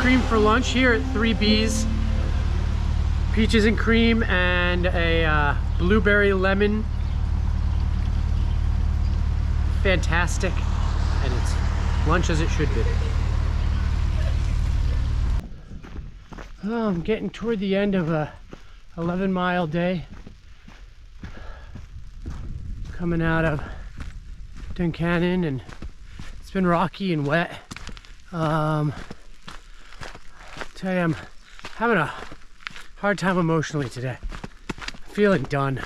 cream for lunch here at 3B's. Peaches and cream and a blueberry lemon. Fantastic, and it's lunch as it should be. Oh, I'm getting toward the end of a 11-mile day. Coming out of Duncannon, and it's been rocky and wet. Tell you, I'm having a hard time emotionally today. I'm feeling done.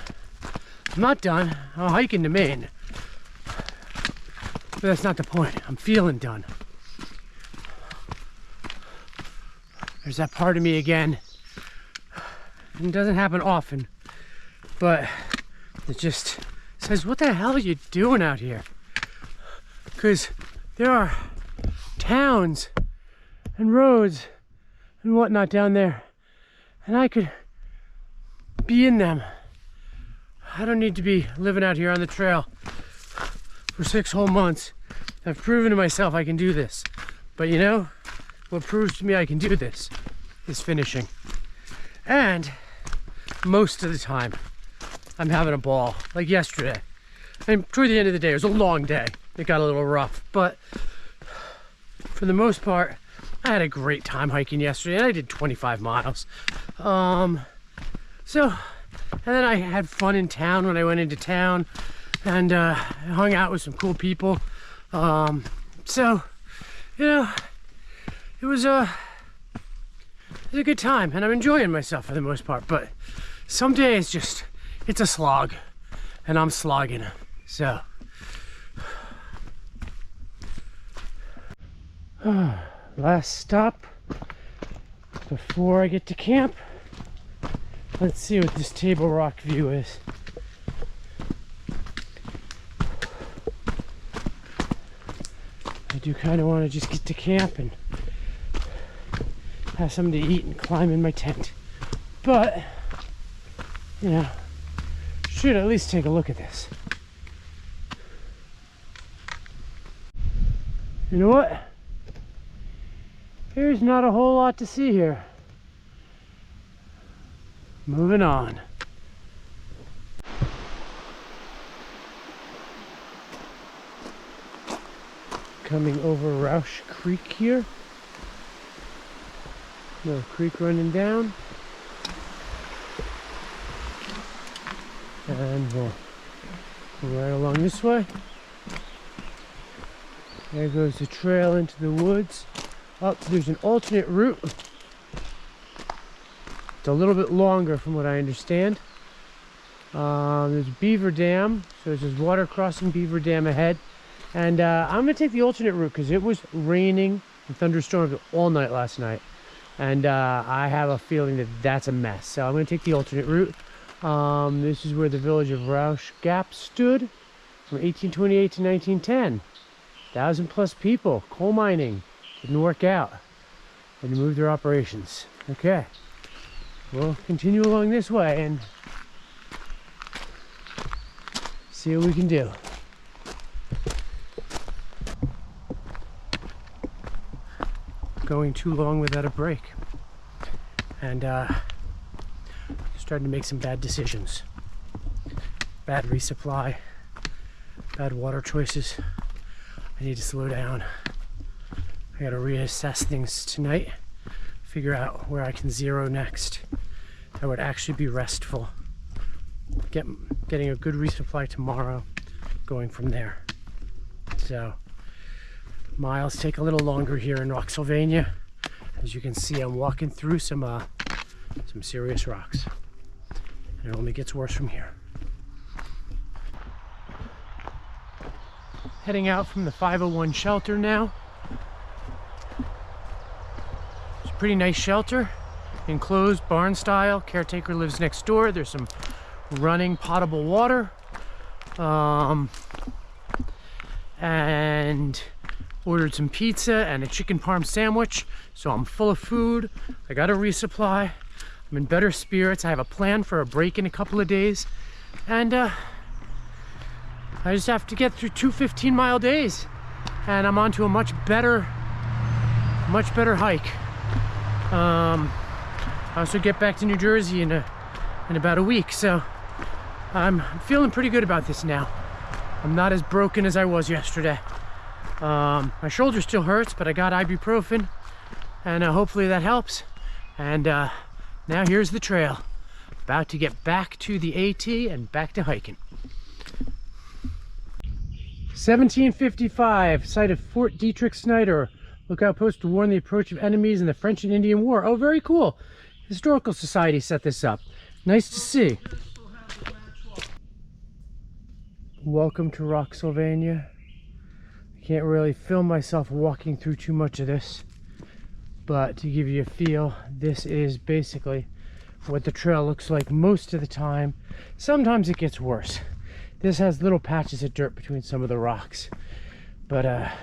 I'm not done. I'm hiking to Maine. But that's not the point. I'm feeling done. There's that part of me again. And it doesn't happen often, but it just says, what the hell are you doing out here? Because there are towns and roads and whatnot down there, and I could be in them. I don't need to be living out here on the trail for 6 whole months. I've proven to myself I can do this. But you know, what proves to me I can do this is finishing. And most of the time, I'm having a ball. Like yesterday. And toward the end of the day, it was a long day. It got a little rough, but for the most part, I had a great time hiking yesterday, and I did 25 miles. And then I had fun in town when I went into town, and hung out with some cool people. So, you know, it was a good time, and I'm enjoying myself for the most part, but some days it's a slog, and I'm slogging. So, last stop before I get to camp. Let's see what this Table Rock view is. I do kind of want to just get to camp and have something to eat and climb in my tent. But, you know, should at least take a look at this. You know what? There's not a whole lot to see here. Moving on. Coming over Roush Creek here. Little creek running down. And we'll go right along this way. There goes the trail into the woods. Oh, there's an alternate route. It's a little bit longer from what I understand. There's Beaver Dam. So there's water crossing Beaver Dam ahead. And I'm going to take the alternate route because it was raining and thunderstorms all night last night. And I have a feeling that that's a mess. So I'm going to take the alternate route. This is where the village of Roush Gap stood from 1828 to 1910. 1,000+ people, coal mining. Didn't work out. Had to move their operations. Okay. We'll continue along this way and see what we can do. Going too long without a break. And starting to make some bad decisions. Bad resupply. Bad water choices. I need to slow down. I gotta reassess things tonight, figure out where I can zero next. That would actually be restful. Getting a good resupply tomorrow, going from there. So, miles take a little longer here in Rocksylvania. As you can see, I'm walking through some serious rocks. And it only gets worse from here. Heading out from the 501 shelter now. It's a pretty nice shelter, enclosed barn style. Caretaker lives next door. There's some running potable water. And ordered some pizza and a chicken parm sandwich. So I'm full of food. I got a resupply. I'm in better spirits. I have a plan for a break in a couple of days. And I just have to get through 2 15-mile days, and I'm on to a much better hike. I also get back to New Jersey in about a week, so I'm feeling pretty good about this now. I'm not as broken as I was yesterday. My shoulder still hurts, but I got ibuprofen, and hopefully that helps. And now here's the trail. About to get back to the AT and back to hiking. 1755, site of Fort Detrick Snyder. Lookout post to warn the approach of enemies in the French and Indian War. Oh, very cool. Historical Society set this up. Nice to see. Welcome to Rocksylvania. I can't really film myself walking through too much of this, but to give you a feel, this is basically what the trail looks like most of the time. Sometimes it gets worse. This has little patches of dirt between some of the rocks, but yeah,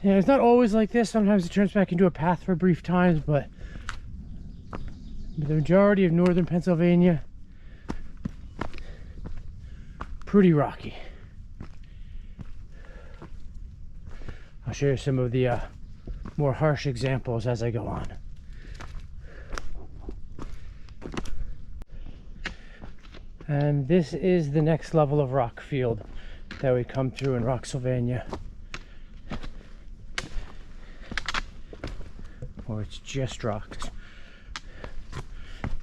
it's not always like this. Sometimes it turns back into a path for brief times, but the majority of northern Pennsylvania, pretty rocky. I'll show you some of the more harsh examples as I go on. And this is the next level of rock field that we come through in Rocksylvania. Or it's just rocks.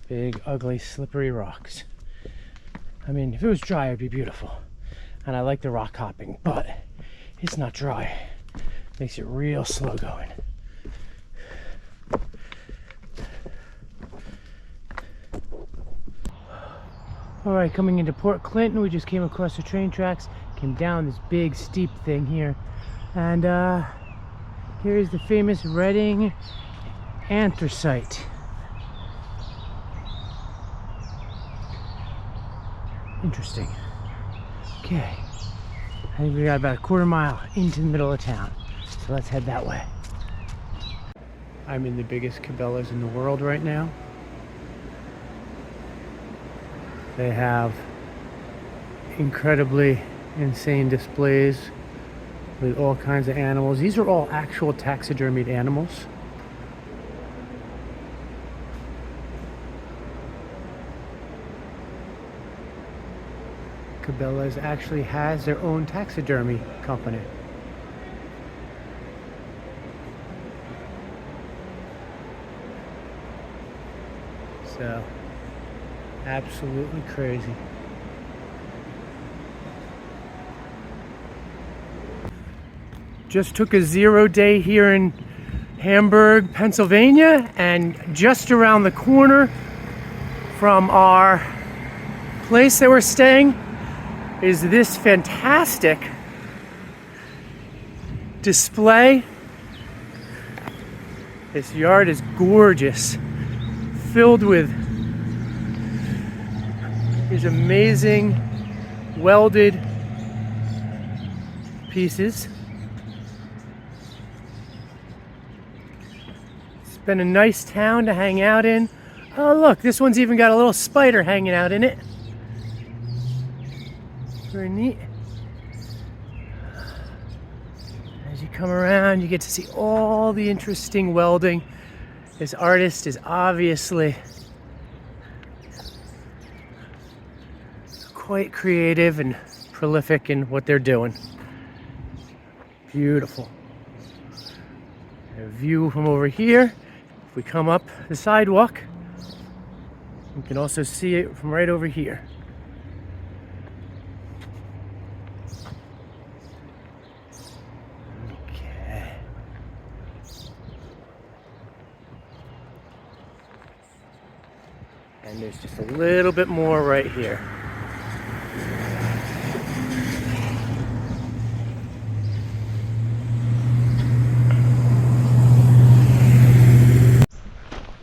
Big, ugly, slippery rocks. I mean, if it was dry, it'd be beautiful. And I like the rock hopping, but it's not dry. Makes it real slow going. All right, coming into Port Clinton, we just came across the train tracks, came down this big steep thing here, and here's the famous Reading anthracite. Interesting. Okay, I think we got about a quarter mile into the middle of town, so let's head that way. I'm in the biggest Cabela's in the world right now. They have incredibly insane displays with all kinds of animals. These are all actual taxidermied animals. Cabela's actually has their own taxidermy company. So, absolutely crazy. Just took a 0 day here in Hamburg, Pennsylvania, and just around the corner from our place that we're staying is this fantastic display. This yard is gorgeous, filled with these amazing welded pieces. It's been a nice town to hang out in. Oh look, this one's even got a little spider hanging out in it. Very neat. As you come around, you get to see all the interesting welding. This artist is obviously quite creative and prolific in what they're doing. Beautiful. A view from over here. If we come up the sidewalk, you can also see it from right over here. Okay. And there's just a little bit more right here.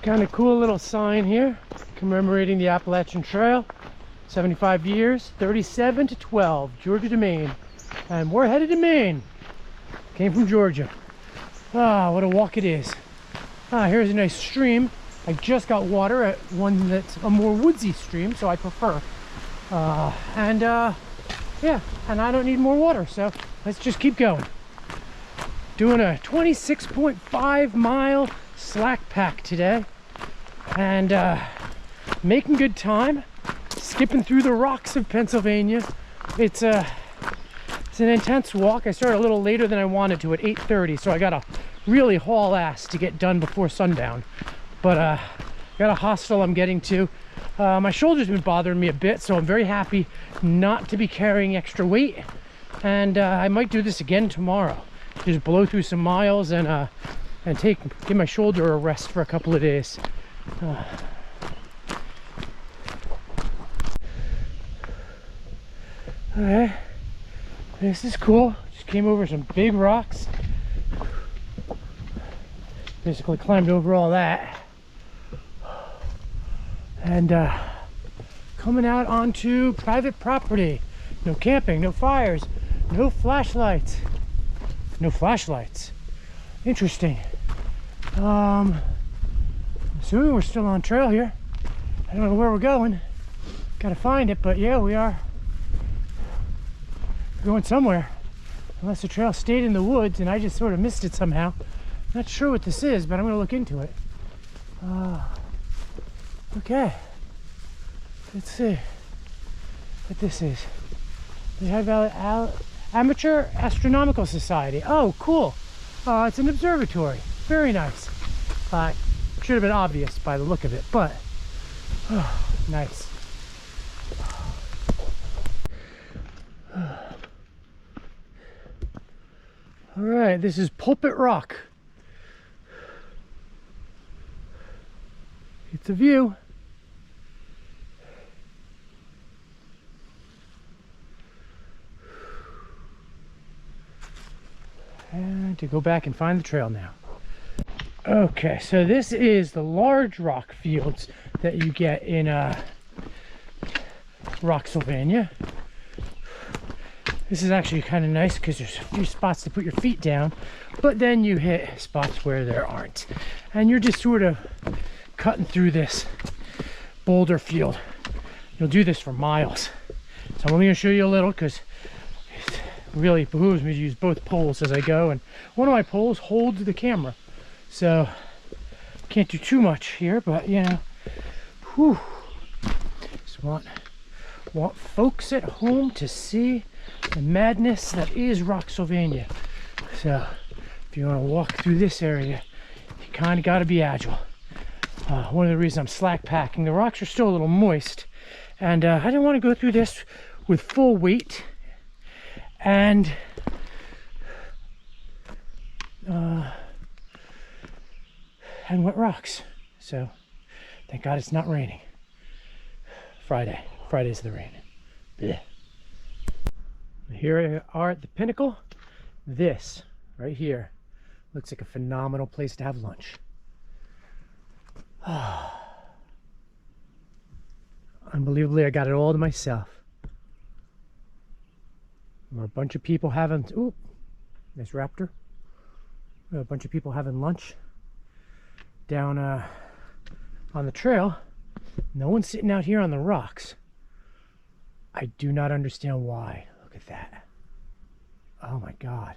Kind of cool little sign here commemorating the Appalachian Trail. 75 years, 37 to 12, Georgia to Maine. And we're headed to Maine. Came from Georgia. Ah, what a walk it is. Ah, here's a nice stream. I just got water at one that's a more woodsy stream, so I prefer. Yeah, and I don't need more water, so let's just keep going. Doing a 26.5 mile slack pack today and making good time, skipping through the rocks of Pennsylvania. It's an intense walk. I started a little later than I wanted to at 8:30, so I gotta really haul ass to get done before sundown. But got a hostel I'm getting to. My shoulder's been bothering me a bit, so I'm very happy not to be carrying extra weight. And I might do this again tomorrow. Just blow through some miles and give my shoulder a rest for a couple of days. Alright, this is cool. Just came over some big rocks. Basically climbed over all that. And coming out onto private property. No camping, no fires, no flashlights. No flashlights. Interesting. Assuming we're still on trail here. I don't know where we're going. Gotta find it, but yeah, we are. We're going somewhere. Unless the trail stayed in the woods and I just sort of missed it somehow. Not sure what this is, but I'm gonna look into it. Okay. Let's see what this is. The Lehigh Valley Amateur Astronomical Society. Oh, cool. It's an observatory. Very nice. Should have been obvious by the look of it, but nice. All right, this is Pulpit Rock. It's a view. And to go back and find the trail now. Okay, so this is the large rock fields that you get in Rocksylvania. This is actually kind of nice because there's a few spots to put your feet down, but then you hit spots where there aren't. And you're just sort of cutting through this boulder field. You'll do this for miles. So I'm only going to show you a little because it really behooves me to use both poles as I go. And one of my poles holds the camera. So can't do too much here, but you know, whew. Just want folks at home to see the madness that is Rocksylvania. So if you want to walk through this area, you kind of got to be agile. One of the reasons I'm slack packing, the rocks are still a little moist, and I didn't want to go through this with full weight and wet rocks. So thank God it's not raining. Friday's the rain. Blech. Here we are at the pinnacle. This right here looks like a phenomenal place to have lunch. Unbelievably, I got it all to myself. We're a bunch of people having, ooh, nice raptor. We're a bunch of people having lunch down on the trail. No one's sitting out here on the rocks. I do not understand why. Look at that. Oh my God.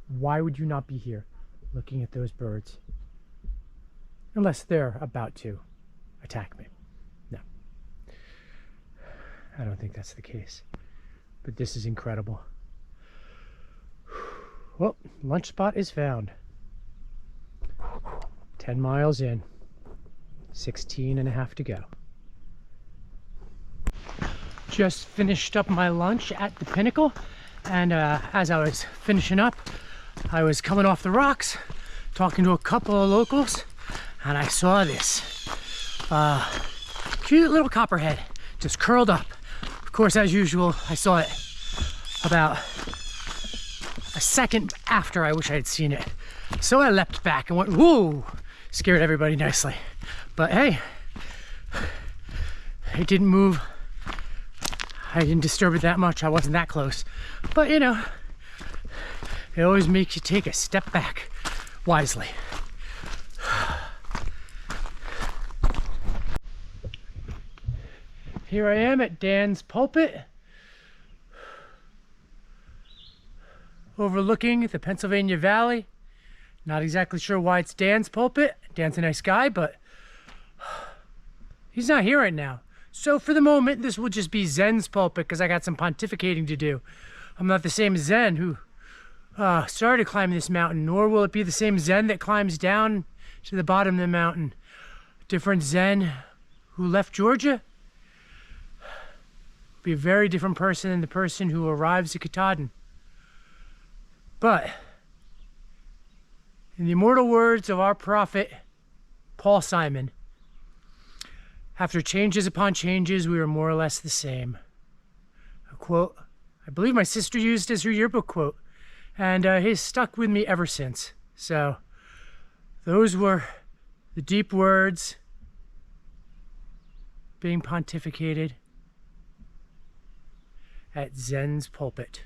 Why would you not be here looking at those birds? Unless they're about to attack me. No. I don't think that's the case. But this is incredible. Well, lunch spot is found. 10 miles in. 16 and a half to go. Just finished up my lunch at the pinnacle, and as I was finishing up, I was coming off the rocks talking to a couple of locals, and I saw this cute little copperhead just curled up. Of course, as usual, I saw it about a second after I wish I had seen it, so I leapt back and went whoa, scared everybody nicely. But hey, it didn't move. I didn't disturb it that much. I wasn't that close. But you know, it always makes you take a step back wisely. Here I am at Dan's Pulpit, overlooking the Pennsylvania Valley, Not exactly sure why it's Dan's pulpit. Dan's a nice guy, but he's not here right now. So for the moment, this will just be Zen's pulpit because I got some pontificating to do. I'm not the same Zen who started climbing this mountain, nor will it be the same Zen that climbs down to the bottom of the mountain. Different Zen who left Georgia. Be a very different person than the person who arrives at Katahdin. But in the immortal words of our prophet, Paul Simon, after changes upon changes, we are more or less the same. A quote I believe my sister used as her yearbook quote, and has stuck with me ever since. So those were the deep words being pontificated at Zen's pulpit.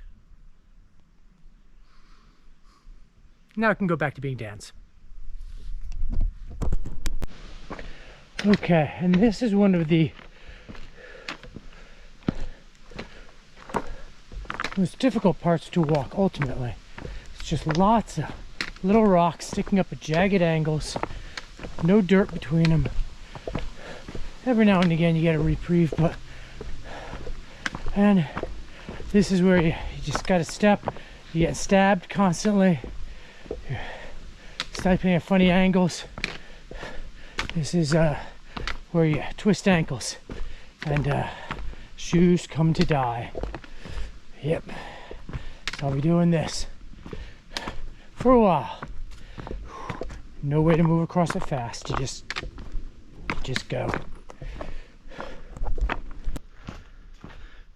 Now I can go back to being Dan's. Okay, and this is one of the most difficult parts to walk ultimately. It's just lots of little rocks sticking up at jagged angles, no dirt between them. Every now and again you get a reprieve, and this is where you just gotta step. You get stabbed constantly. You're stepping at funny angles. This is where you twist ankles and shoes come to die. Yep, so I'll be doing this for a while. No way to move across it fast. You just go.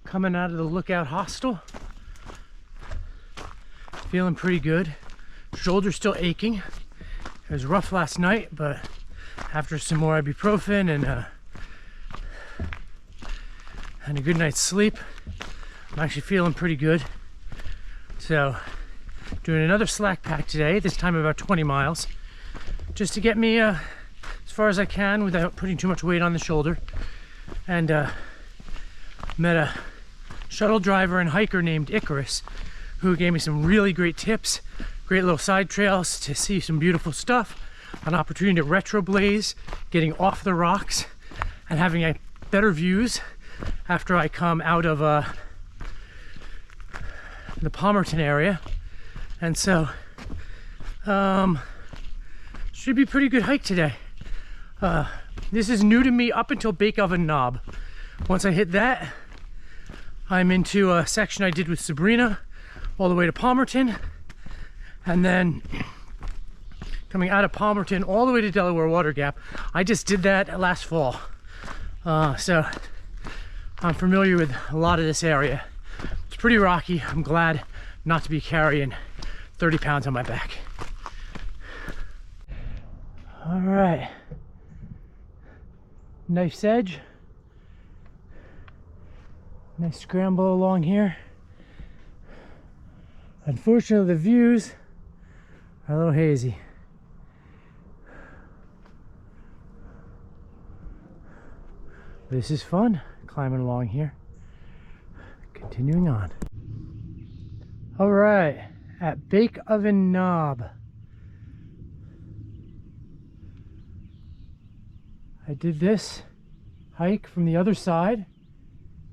Coming out of the Lookout Hostel, feeling pretty good. Shoulder's still aching. It was rough last night, but after some more ibuprofen and a good night's sleep, I'm actually feeling pretty good. So doing another slack pack today, this time about 20 miles, just to get me as far as I can without putting too much weight on the shoulder. And met a shuttle driver and hiker named Icarus, who gave me some really great tips, great little side trails to see some beautiful stuff, an opportunity to retroblaze, getting off the rocks and having better views after I come out of the Palmerton area. And so should be a pretty good hike today. This is new to me up until Bake Oven Knob. Once I hit that, I'm into a section I did with Sabrina all the way to Palmerton, and then coming out of Palmerton all the way to Delaware Water Gap. I just did that last fall, so I'm familiar with a lot of this area. It's pretty rocky. I'm glad not to be carrying 30 pounds on my back. All right, Knife's Edge. Nice scramble along here. Unfortunately, the views are a little hazy. This is fun, climbing along here. Continuing on. All right, at Bake Oven Knob. I did this hike from the other side,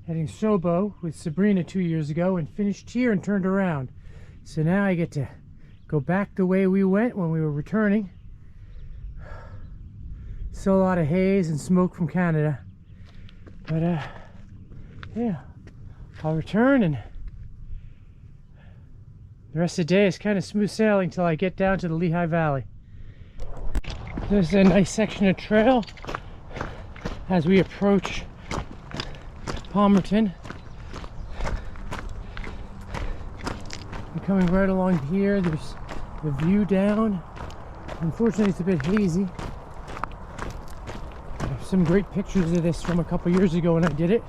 heading Sobo with Sabrina 2 years ago, and finished here and turned around. So now I get to go back the way we went when we were returning. Still a lot of haze and smoke from Canada, but yeah, I'll return, and the rest of the day is kind of smooth sailing till I get down to the Lehigh Valley. There's a nice section of trail as we approach Palmerton. I'm coming right along here. There's the view down. Unfortunately, it's a bit hazy. I have some great pictures of this from a couple years ago when I did it.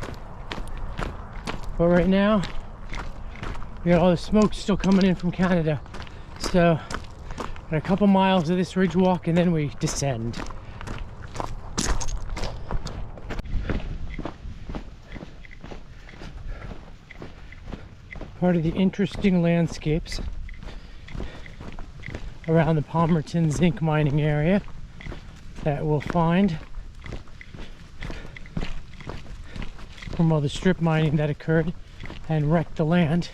But right now, we got all the smoke still coming in from Canada. So, got a couple miles of this ridge walk and then we descend. Part of the interesting landscapes around the Palmerton zinc mining area that we'll find from all the strip mining that occurred and wrecked the land.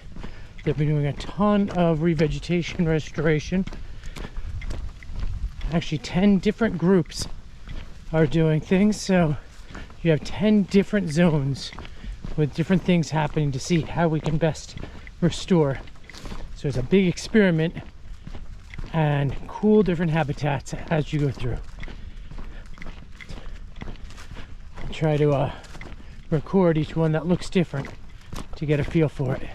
They've been doing a ton of revegetation restoration. Actually 10 different groups are doing things, so you have 10 different zones with different things happening to see how we can best restore. So it's a big experiment and cool different habitats as you go through. I'll try to record each one that looks different to get a feel for it.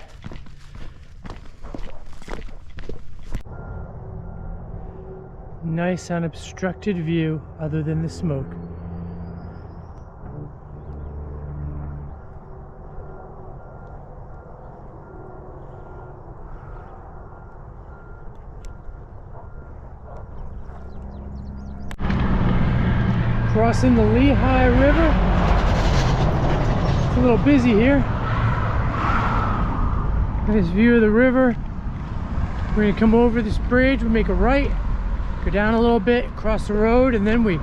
Nice unobstructed view other than the smoke. Crossing the Lehigh River. It's a little busy here. Nice view of the river. We're gonna come over this bridge, we make a right, go down a little bit, cross the road, and then we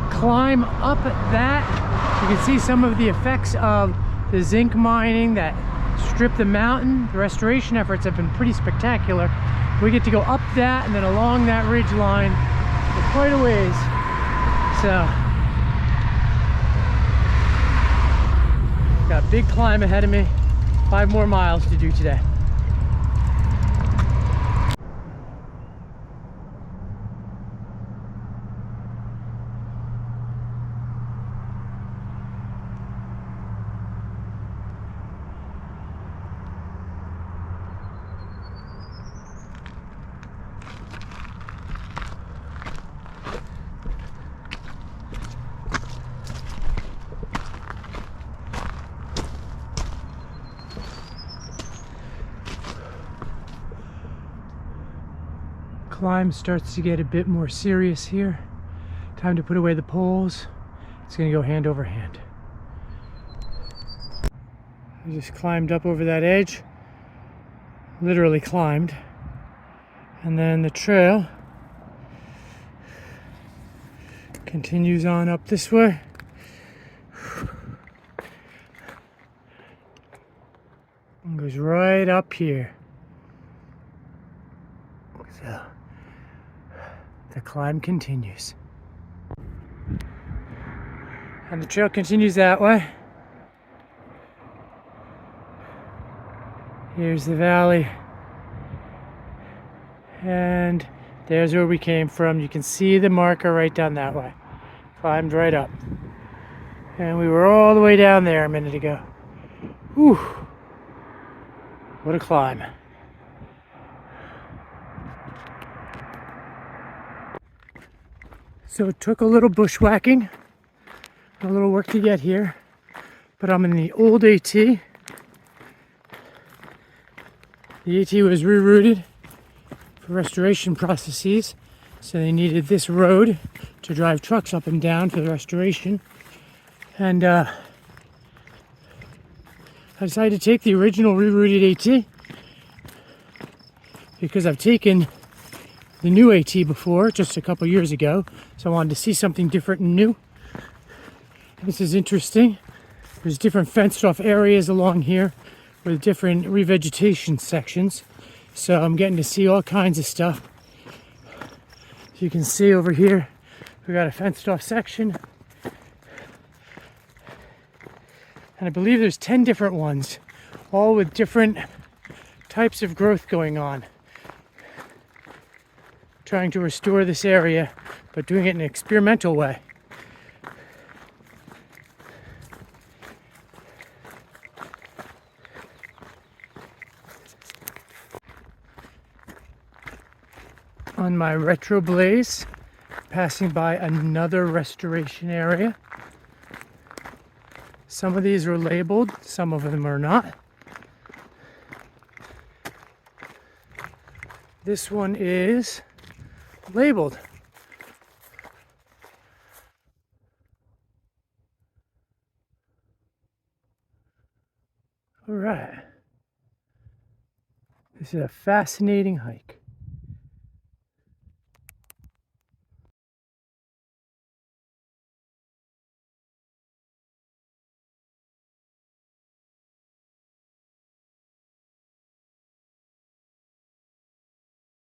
climb up that. You can see some of the effects of the zinc mining that stripped the mountain. The restoration efforts have been pretty spectacular. We get to go up that and then along that ridge line for quite a ways. So, got a big climb ahead of me. 5 more miles to do today. Climb starts to get a bit more serious here. Time to put away the poles. It's gonna go hand over hand. I just climbed up over that edge. Literally climbed. And then the trail continues on up this way. And goes right up here. So the climb continues. And the trail continues that way. Here's the valley. And there's where we came from. You can see the marker right down that way. Climbed right up. And we were all the way down there a minute ago. Whew. What a climb. So it took a little bushwhacking, a little work to get here, but I'm in the old AT. The AT was rerouted for restoration processes, so they needed this road to drive trucks up and down for the restoration. And I decided to take the original rerouted AT because I've taken the new AT before, just a couple years ago, so I wanted to see something different and new. This is interesting. There's different fenced off areas along here with different revegetation sections, so I'm getting to see all kinds of stuff. So you can see over here we got a fenced off section, and I believe there's 10 different ones, all with different types of growth going on. Trying to restore this area, but doing it in an experimental way. On my Retro Blaze, passing by another restoration area. Some of these are labeled, some of them are not. This one is labeled. All right. This is a fascinating hike.